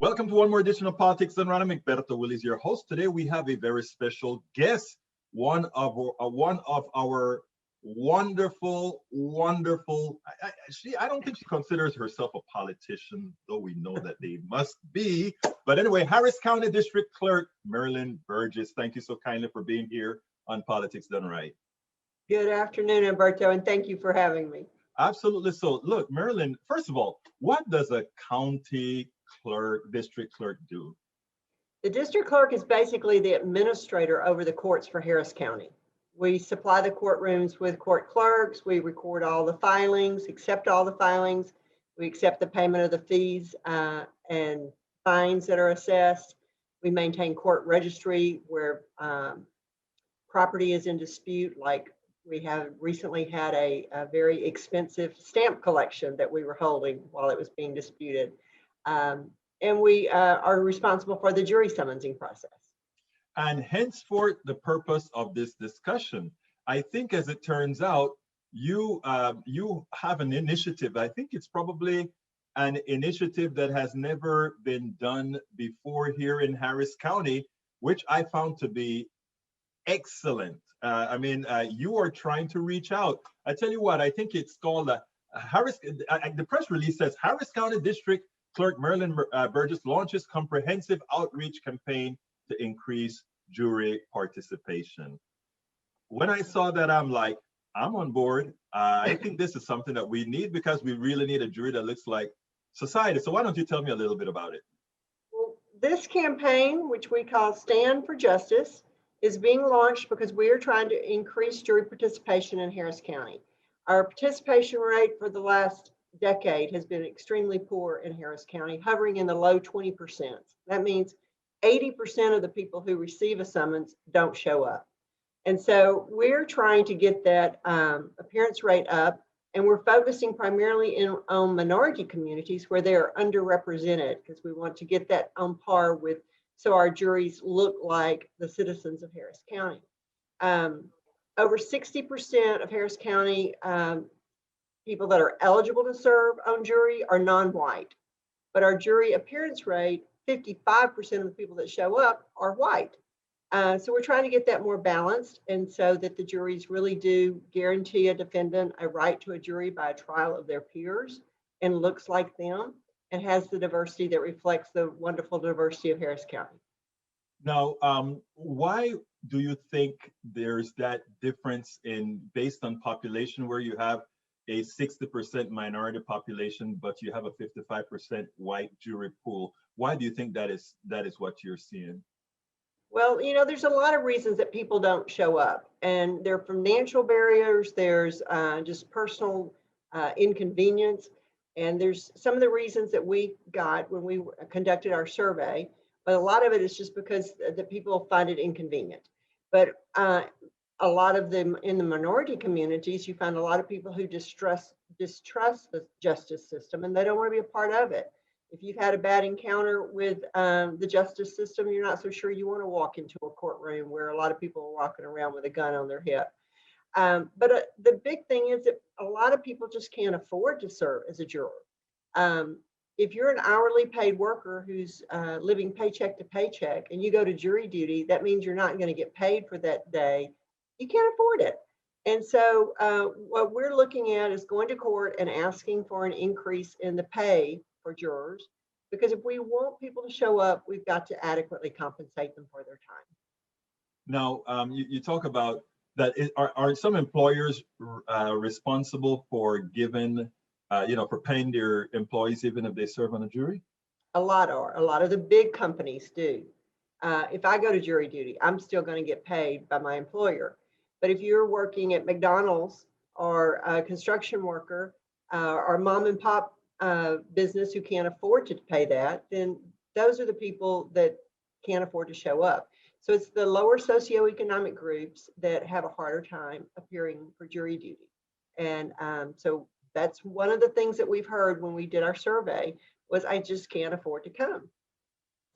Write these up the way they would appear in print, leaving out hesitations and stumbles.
Welcome to one more edition of Politics Done Right. I'm Egberto Willis, your host. Today we have a very special guest, one of our wonderful. I don't think she considers herself a politician, though we know that they must be. But anyway, Harris County District Clerk Marilyn Burgess. Thank you so kindly for being here on Politics Done Right. Good afternoon, Egberto, and thank you for having me. Absolutely. So, look, Marilyn. First of all, what does a county district clerk do? The district clerk is basically the administrator over the courts for Harris County. We supply the courtrooms with court clerks. We record all the filings, accept all the filings. We accept the payment of the fees and fines that are assessed. We maintain court registry where property is in dispute, like we have recently had a very expensive stamp collection that we were holding while it was being disputed. And we are responsible for the jury summoning process. And henceforth, the purpose of this discussion, I think, as it turns out, you have an initiative. I think it's probably an initiative that has never been done before here in Harris County, which I found to be excellent. You are trying to reach out. I tell you what, I think it's called the press release says Harris County District Clerk Marilyn Burgess launches comprehensive outreach campaign to increase jury participation. When I saw that, I'm like, I'm on board. I think this is something that we need because we really need a jury that looks like society. So why don't you tell me a little bit about it? Well, this campaign, which we call Stand for Justice, is being launched because we are trying to increase jury participation in Harris County. Our participation rate for the last decade has been extremely poor in Harris County, hovering in the low 20%. That means 80% of the people who receive a summons don't show up. And so we're trying to get that appearance rate up, and we're focusing primarily on minority communities where they are underrepresented because we want to get that on par with, so our juries look like the citizens of Harris County. Over 60% of Harris County people that are eligible to serve on jury are non-white, but our jury appearance rate, 55% of the people that show up are white. So we're trying to get that more balanced, and so that the juries really do guarantee a defendant a right to a jury by a trial of their peers and looks like them and has the diversity that reflects the wonderful diversity of Harris County. Now, why do you think there's that difference based on population where you have a 60% minority population, but you have a 55% white jury pool? Why do you think that is what you're seeing? Well, there's a lot of reasons that people don't show up, and they're financial barriers, there's just personal inconvenience, and there's some of the reasons that we got when we conducted our survey, but a lot of it is just because the people find it inconvenient. But a lot of them in the minority communities, you find a lot of people who distrust the justice system, and they don't want to be a part of it. If you've had a bad encounter with the justice system, you're not so sure you want to walk into a courtroom where a lot of people are walking around with a gun on their hip. But the big thing is that a lot of people just can't afford to serve as a juror. If you're an hourly paid worker who's living paycheck to paycheck and you go to jury duty, that means you're not going to get paid for that day. You can't afford it. And so what we're looking at is going to court and asking for an increase in the pay for jurors, because if we want people to show up, we've got to adequately compensate them for their time. Now, you talk about that. Are some employers responsible for giving, for paying their employees even if they serve on a jury? A lot are. A lot of the big companies do. If I go to jury duty, I'm still going to get paid by my employer. But if you're working at McDonald's or a construction worker or mom and pop business who can't afford to pay that, then those are the people that can't afford to show up. So it's the lower socioeconomic groups that have a harder time appearing for jury duty. And so that's one of the things that we've heard when we did our survey was, I just can't afford to come.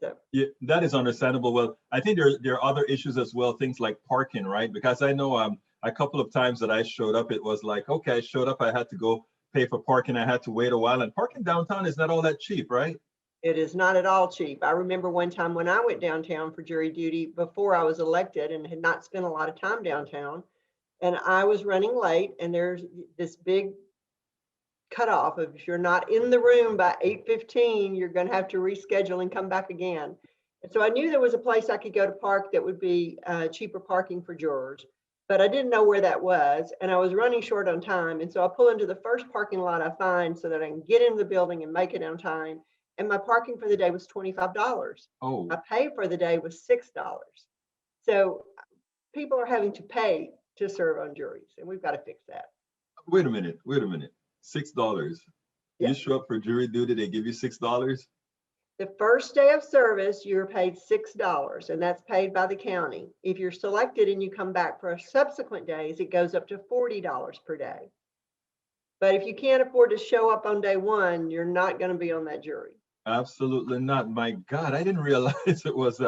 So yeah, that is understandable. Well, I think there are other issues as well, things like parking, right? Because I know a couple of times that I showed up, it was like, okay, I showed up, I had to go pay for parking, I had to wait a while, and parking downtown is not all that cheap, right? It is not at all cheap. I remember one time when I went downtown for jury duty before I was elected and had not spent a lot of time downtown, and I was running late, and there's this big cutoff of if you're not in the room by 8:15, you're going to have to reschedule and come back again. And so I knew there was a place I could go to park that would be cheaper parking for jurors, but I didn't know where that was, and I was running short on time. And so I pull into the first parking lot I find so that I can get into the building and make it on time. And my parking for the day was $25. Oh, My pay for the day was $6. So people are having to pay to serve on juries, and we've got to fix that. wait a minute, wait a minute. $6. You Yes. show up for jury duty, they give you $6? The first day of service, you're paid $6, and that's paid by the county. If you're selected and you come back for subsequent days, it goes up to $40 per day. But if you can't afford to show up on day one, you're not going to be on that jury. Absolutely not. My God, I didn't realize it was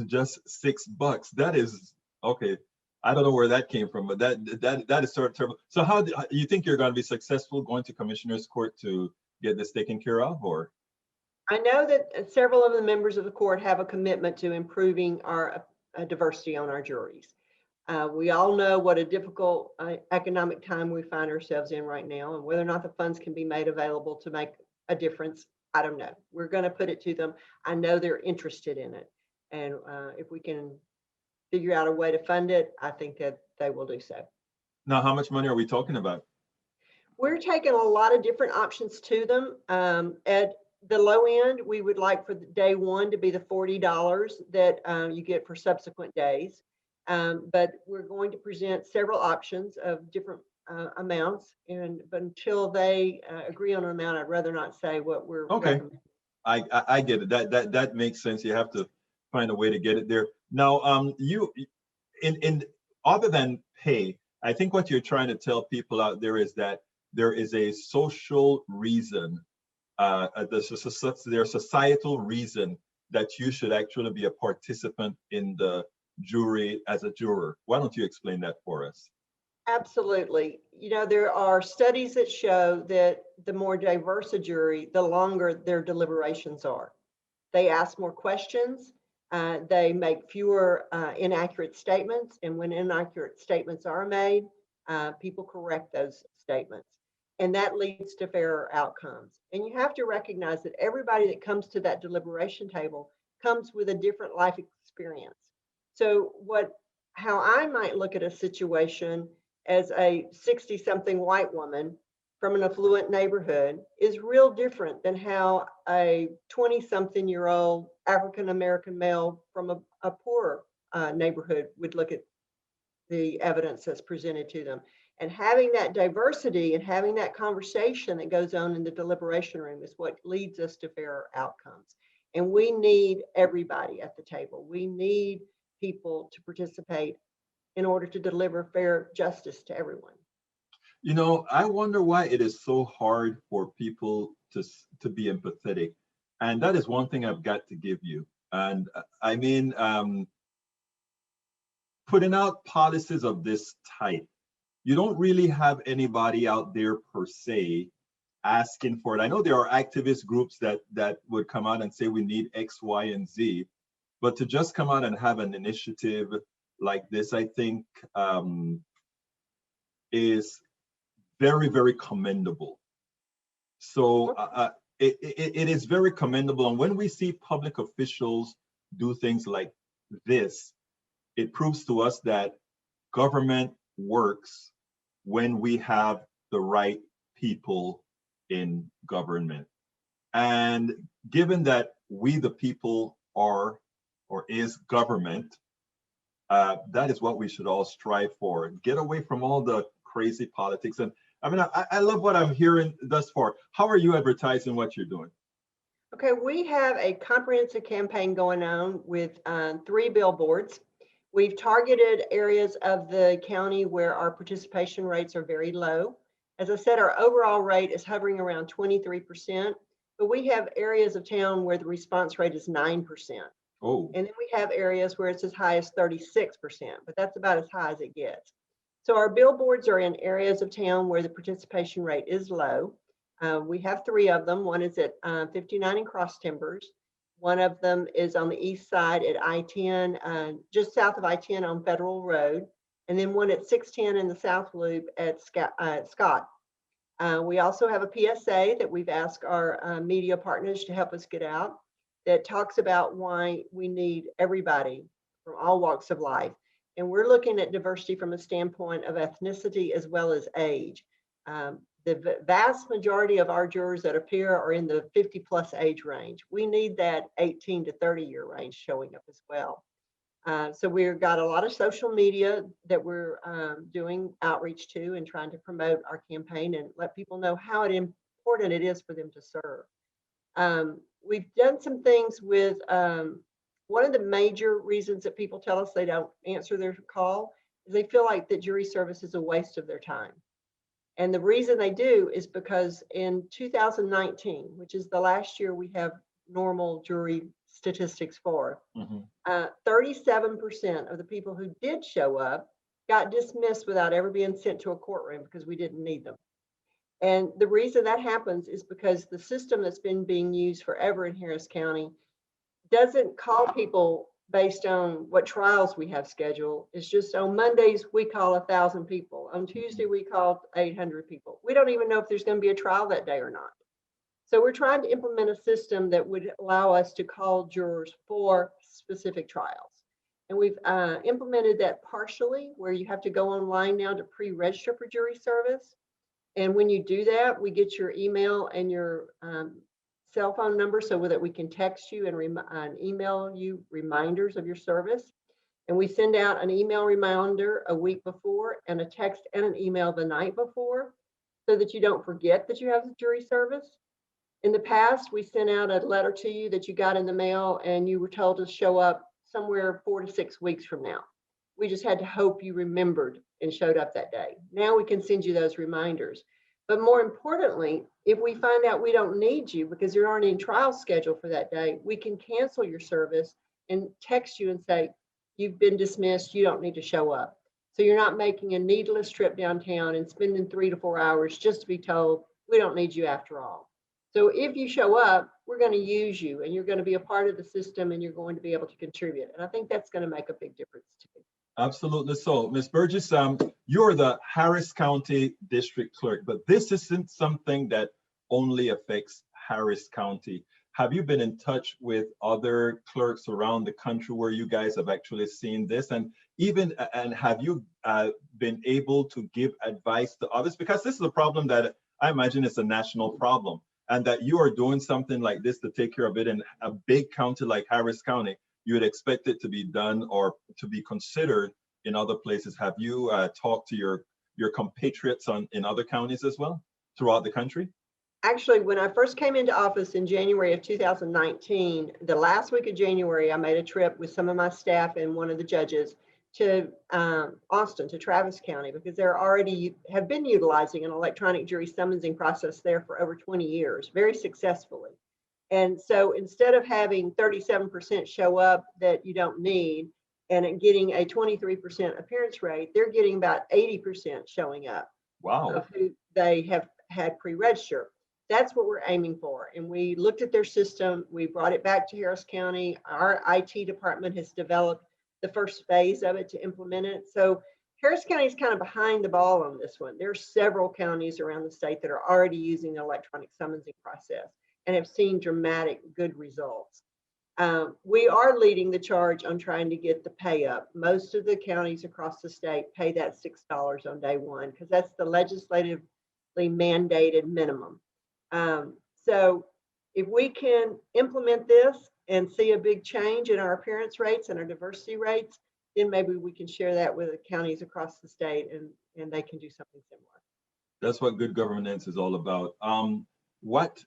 just $6. That is okay. I don't know where that came from, but that is sort of terrible. So how do you think you're going to be successful going to Commissioner's Court to get this taken care of, or? I know that several of the members of the court have a commitment to improving our diversity on our juries. We all know what a difficult economic time we find ourselves in right now, and whether or not the funds can be made available to make a difference, I don't know. We're going to put it to them. I know they're interested in it, and if we can figure out a way to fund it, I think that they will do so. Now, how much money are we talking about? We're taking a lot of different options to them. At the low end, we would like for day one to be the $40 that you get for subsequent days. But we're going to present several options of different amounts, but until they agree on an amount, I'd rather not say what we're Okay. recommending. I get it. That makes sense. You have to find a way to get it there. Now, you in other than pay, I think what you're trying to tell people out there is that there is a social reason, there's a societal reason that you should actually be a participant in the jury as a juror. Why don't you explain that for us? Absolutely. You know, there are studies that show that the more diverse a jury, the longer their deliberations are. They ask more questions. They make fewer inaccurate statements. And when inaccurate statements are made, people correct those statements. And that leads to fairer outcomes. And you have to recognize that everybody that comes to that deliberation table comes with a different life experience. So how I might look at a situation as a 60-something white woman from an affluent neighborhood is real different than how a 20-something-year-old African-American male from a poorer neighborhood would look at the evidence that's presented to them. And having that diversity and having that conversation that goes on in the deliberation room is what leads us to fairer outcomes. And we need everybody at the table. We need people to participate in order to deliver fair justice to everyone. You know, I wonder why it is so hard for people to be empathetic. And that is one thing I've got to give you. And I mean, putting out policies of this type, you don't really have anybody out there per se asking for it. I know there are activist groups that would come out and say we need X, Y, and Z, but to just come out and have an initiative like this, I think is very, very commendable. So it is very commendable. And when we see public officials do things like this, it proves to us that government works when we have the right people in government. And given that we, the people, are or is government, that is what we should all strive for. Get away from all the crazy politics. And I mean, I love what I'm hearing thus far. How are you advertising what you're doing? Okay, we have a comprehensive campaign going on with 3 billboards. We've targeted areas of the county where our participation rates are very low. As I said, our overall rate is hovering around 23%, but we have areas of town where the response rate is 9%. Oh. And then we have areas where it's as high as 36%, but that's about as high as it gets. So our billboards are in areas of town where the participation rate is low. We have three of them. One is at 59 and Cross Timbers. One of them is on the east side at I-10, just south of I-10 on Federal Road. And then one at 610 in the South Loop at Scott. We also have a PSA that we've asked our media partners to help us get out that talks about why we need everybody from all walks of life. And we're looking at diversity from a standpoint of ethnicity as well as age. The vast majority of our jurors that appear are in the 50+ age range. We need that 18 to 30-year range showing up as well. So we've got a lot of social media that we're doing outreach to and trying to promote our campaign and let people know how important it is for them to serve. We've done some things with one of the major reasons that people tell us they don't answer their call is they feel like that jury service is a waste of their time. And the reason they do is because in 2019, which is the last year we have normal jury statistics for, 37% of the people who did show up got dismissed without ever being sent to a courtroom because we didn't need them. And the reason that happens is because the system that's been being used forever in Harris County doesn't call people based on what trials we have scheduled. It's just on Mondays, we call 1,000 people. On Tuesday, we call 800 people. We don't even know if there's going to be a trial that day or not. So we're trying to implement a system that would allow us to call jurors for specific trials. And we've implemented that partially where you have to go online now to pre-register for jury service. And when you do that, we get your email and your cell phone number so that we can text you and email you reminders of your service. And we send out an email reminder a week before and a text and an email the night before so that you don't forget that you have jury service. In the past, we sent out a letter to you that you got in the mail and you were told to show up somewhere 4 to 6 weeks from now. We just had to hope you remembered and showed up that day. Now we can send you those reminders. But more importantly, if we find out we don't need you because you're already in trial schedule for that day, we can cancel your service and text you and say, you've been dismissed, you don't need to show up. So you're not making a needless trip downtown and spending 3 to 4 hours just to be told, we don't need you after all. So if you show up, we're going to use you and you're going to be a part of the system and you're going to be able to contribute. And I think that's going to make a big difference too. Absolutely so. Ms. Burgess, you're the Harris County District Clerk, but this isn't something that only affects Harris County. Have you been in touch with other clerks around the country where you guys have actually seen this? And have you been able to give advice to others? Because this is a problem that I imagine is a national problem, and that you are doing something like this to take care of it in a big county like Harris County. You would expect it to be done or to be considered in other places. Have you talked to your compatriots in other counties as well throughout the country? Actually, when I first came into office in January of 2019, the last week of January, I made a trip with some of my staff and one of the judges to Austin, to Travis County, because they're already have been utilizing an electronic jury summoning process there for over 20 years, very successfully. And so instead of having 37% show up that you don't need and getting a 23% appearance rate, they're getting about 80% showing up. Wow. Of who they have had pre-register. That's what we're aiming for. And we looked at their system. We brought it back to Harris County. Our IT department has developed the first phase of it to implement it. So Harris County is kind of behind the ball on this one. There are several counties around the state that are already using the electronic summoning process and have seen dramatic good results. We are leading the charge on trying to get the pay up. Most of the counties across the state pay that $6 on day one because that's the legislatively mandated minimum. So if we can implement this and see a big change in our appearance rates and our diversity rates, then maybe we can share that with the counties across the state and they can do something similar. That's what good governance is all about. What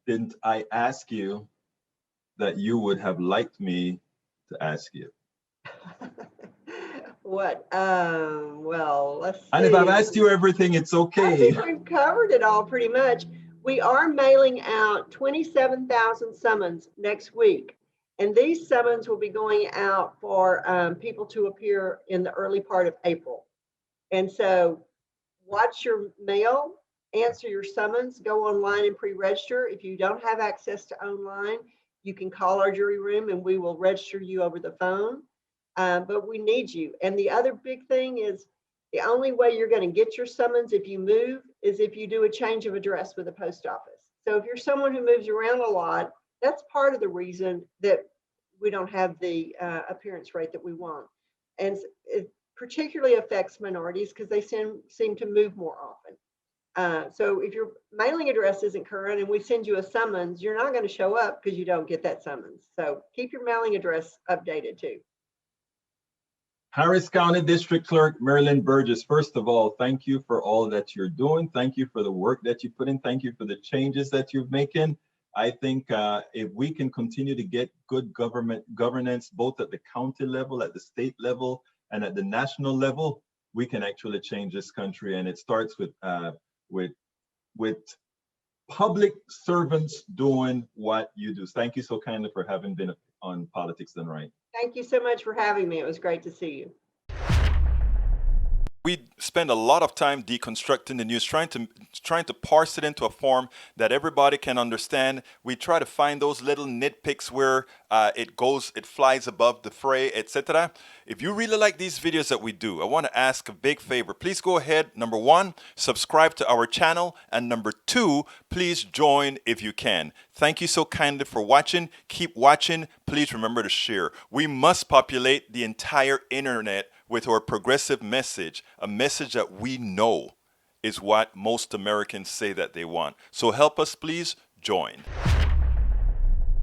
didn't I ask you that you would have liked me to ask you? What? Well, let's see. And if I've asked you everything, it's okay. I think we've covered it all pretty much. We are mailing out 27,000 summons next week. And these summons will be going out for people to appear in the early part of April. And so watch your mail answer your summons, go online and pre-register. If you don't have access to online, you can call our jury room and we will register you over the phone. But we need you. And the other big thing is the only way you're going to get your summons if you move is if you do a change of address with the post office. So if you're someone who moves around a lot, that's part of the reason that we don't have the appearance rate that we want. And it particularly affects minorities because they seem to move more often. So if your mailing address isn't current and we send you a summons, you're not going to show up because you don't get that summons. So keep your mailing address updated too. Harris County District Clerk Marilyn Burgess, first of all, thank you for all that you're doing. Thank you for the work that you put in. Thank you for the changes that you're making. I think if we can continue to get good governance, both at the county level, at the state level, and at the national level, we can actually change this country. And it starts with public servants doing what you do. Thank you so kindly for having been on Politics Done Right. Thank you so much for having me. It was great to see you. We spend a lot of time deconstructing the news, trying to parse it into a form that everybody can understand. We try to find those little nitpicks where it flies above the fray, etc. If you really like these videos that we do, I want to ask a big favor. Please go ahead, number one, subscribe to our channel, and number two, please join if you can. Thank you so kindly for watching. Keep watching. Please remember to share. We must populate the entire internet with our progressive message, a message that we know is what most Americans say that they want. So help us, please join.